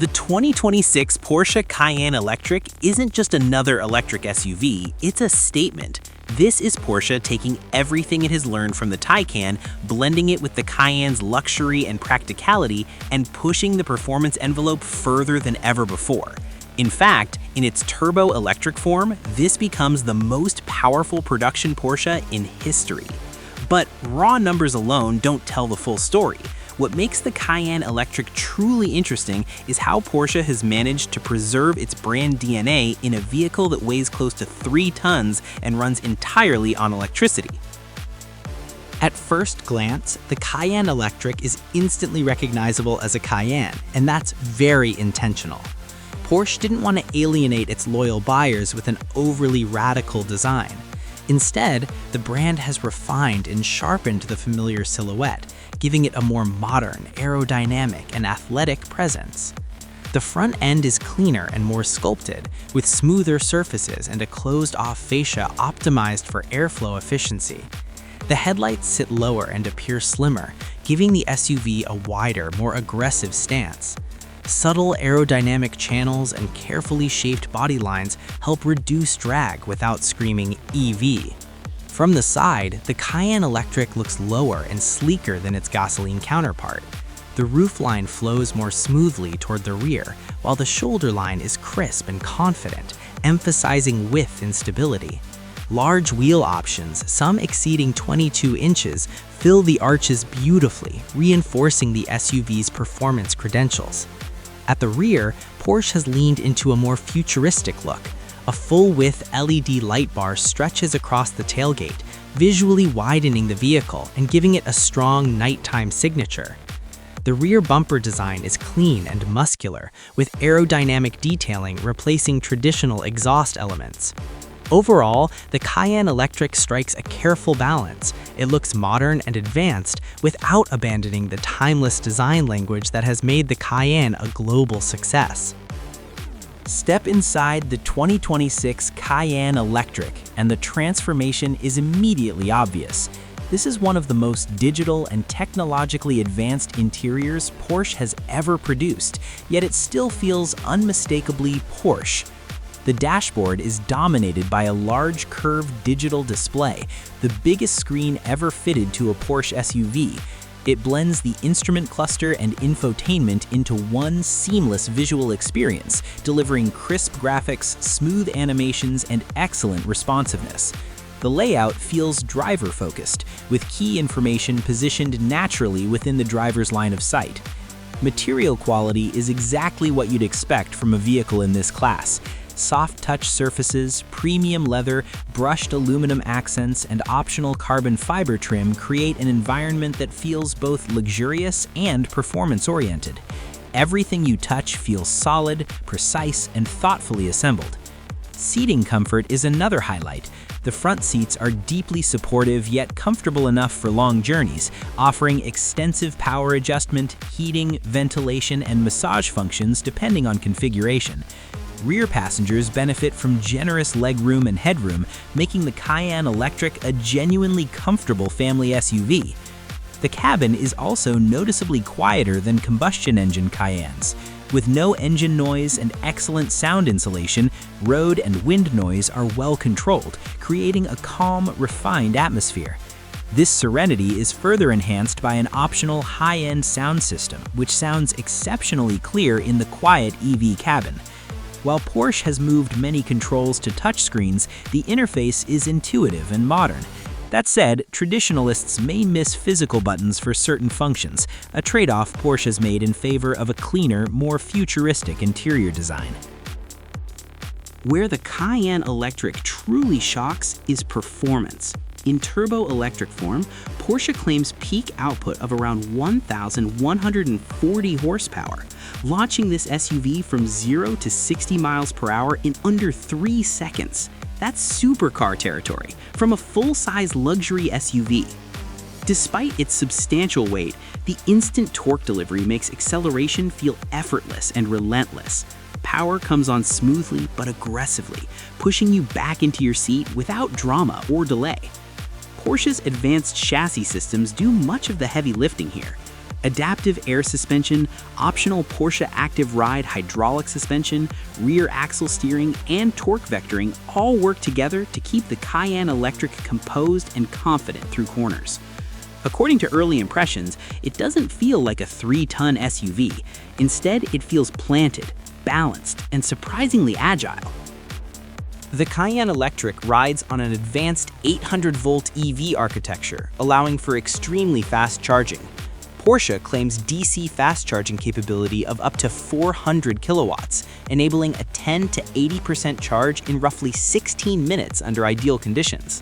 The 2026 Porsche Cayenne Electric isn't just another electric SUV, it's a statement. This is Porsche taking everything it has learned from the Taycan, blending it with the Cayenne's luxury and practicality, and pushing the performance envelope further than ever before. In fact, in its turbo-electric form, this becomes the most powerful production Porsche in history. But raw numbers alone don't tell the full story. What makes the Cayenne Electric truly interesting is how Porsche has managed to preserve its brand DNA in a vehicle that weighs close to 3 tons and runs entirely on electricity. At first glance, the Cayenne Electric is instantly recognizable as a Cayenne, and that's very intentional. Porsche didn't want to alienate its loyal buyers with an overly radical design. Instead, the brand has refined and sharpened the familiar silhouette, giving it a more modern, aerodynamic, and athletic presence. The front end is cleaner and more sculpted, with smoother surfaces and a closed-off fascia optimized for airflow efficiency. The headlights sit lower and appear slimmer, giving the SUV a wider, more aggressive stance. Subtle aerodynamic channels and carefully shaped body lines help reduce drag without screaming EV. From the side, the Cayenne Electric looks lower and sleeker than its gasoline counterpart. The roofline flows more smoothly toward the rear, while the shoulder line is crisp and confident, emphasizing width and stability. Large wheel options, some exceeding 22 inches, fill the arches beautifully, reinforcing the SUV's performance credentials. At the rear, Porsche has leaned into a more futuristic look. A full-width LED light bar stretches across the tailgate, visually widening the vehicle and giving it a strong nighttime signature. The rear bumper design is clean and muscular, with aerodynamic detailing replacing traditional exhaust elements. Overall, the Cayenne Electric strikes a careful balance. It looks modern and advanced without abandoning the timeless design language that has made the Cayenne a global success. Step inside the 2026 Cayenne Electric, and the transformation is immediately obvious. This is one of the most digital and technologically advanced interiors Porsche has ever produced, yet it still feels unmistakably Porsche. The dashboard is dominated by a large curved digital display, the biggest screen ever fitted to a Porsche SUV. It blends the instrument cluster and infotainment into one seamless visual experience, delivering crisp graphics, smooth animations, and excellent responsiveness. The layout feels driver-focused, with key information positioned naturally within the driver's line of sight. Material quality is exactly what you'd expect from a vehicle in this class. Soft touch surfaces, premium leather, brushed aluminum accents, and optional carbon fiber trim create an environment that feels both luxurious and performance-oriented. Everything you touch feels solid, precise, and thoughtfully assembled. Seating comfort is another highlight. The front seats are deeply supportive yet comfortable enough for long journeys, offering extensive power adjustment, heating, ventilation, and massage functions depending on configuration. Rear passengers benefit from generous legroom and headroom, making the Cayenne Electric a genuinely comfortable family SUV. The cabin is also noticeably quieter than combustion engine Cayennes. With no engine noise and excellent sound insulation, road and wind noise are well controlled, creating a calm, refined atmosphere. This serenity is further enhanced by an optional high-end sound system, which sounds exceptionally clear in the quiet EV cabin. While Porsche has moved many controls to touchscreens, the interface is intuitive and modern. That said, traditionalists may miss physical buttons for certain functions, a trade-off Porsche has made in favor of a cleaner, more futuristic interior design. Where the Cayenne Electric truly shocks is performance. In turbo-electric form, Porsche claims peak output of around 1,140 horsepower, launching this SUV from 0 to 60 miles per hour in under 3 seconds. That's supercar territory from a full-size luxury SUV. Despite its substantial weight, the instant torque delivery makes acceleration feel effortless and relentless. Power comes on smoothly but aggressively, pushing you back into your seat without drama or delay. Porsche's advanced chassis systems do much of the heavy lifting here. Adaptive air suspension, optional Porsche Active Ride hydraulic suspension, rear axle steering, and torque vectoring all work together to keep the Cayenne Electric composed and confident through corners. According to early impressions, it doesn't feel like a 3-ton SUV. Instead, it feels planted, balanced, and surprisingly agile. The Cayenne Electric rides on an advanced 800-volt EV architecture, allowing for extremely fast charging. Porsche claims DC fast charging capability of up to 400 kilowatts, enabling a 10 to 80% charge in roughly 16 minutes under ideal conditions.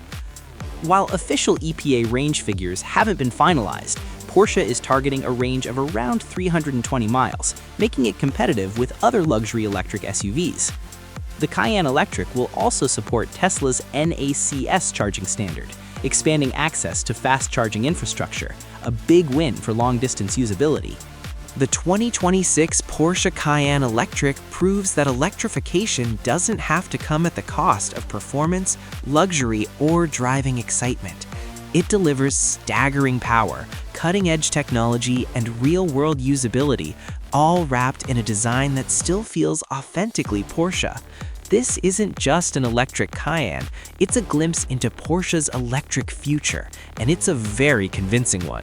While official EPA range figures haven't been finalized, Porsche is targeting a range of around 320 miles, making it competitive with other luxury electric SUVs. The Cayenne Electric will also support Tesla's NACS charging standard, expanding access to fast charging infrastructure, a big win for long-distance usability. The 2026 Porsche Cayenne Electric proves that electrification doesn't have to come at the cost of performance, luxury, or driving excitement. It delivers staggering power, cutting-edge technology, and real-world usability, all wrapped in a design that still feels authentically Porsche. This isn't just an electric Cayenne, it's a glimpse into Porsche's electric future, and it's a very convincing one.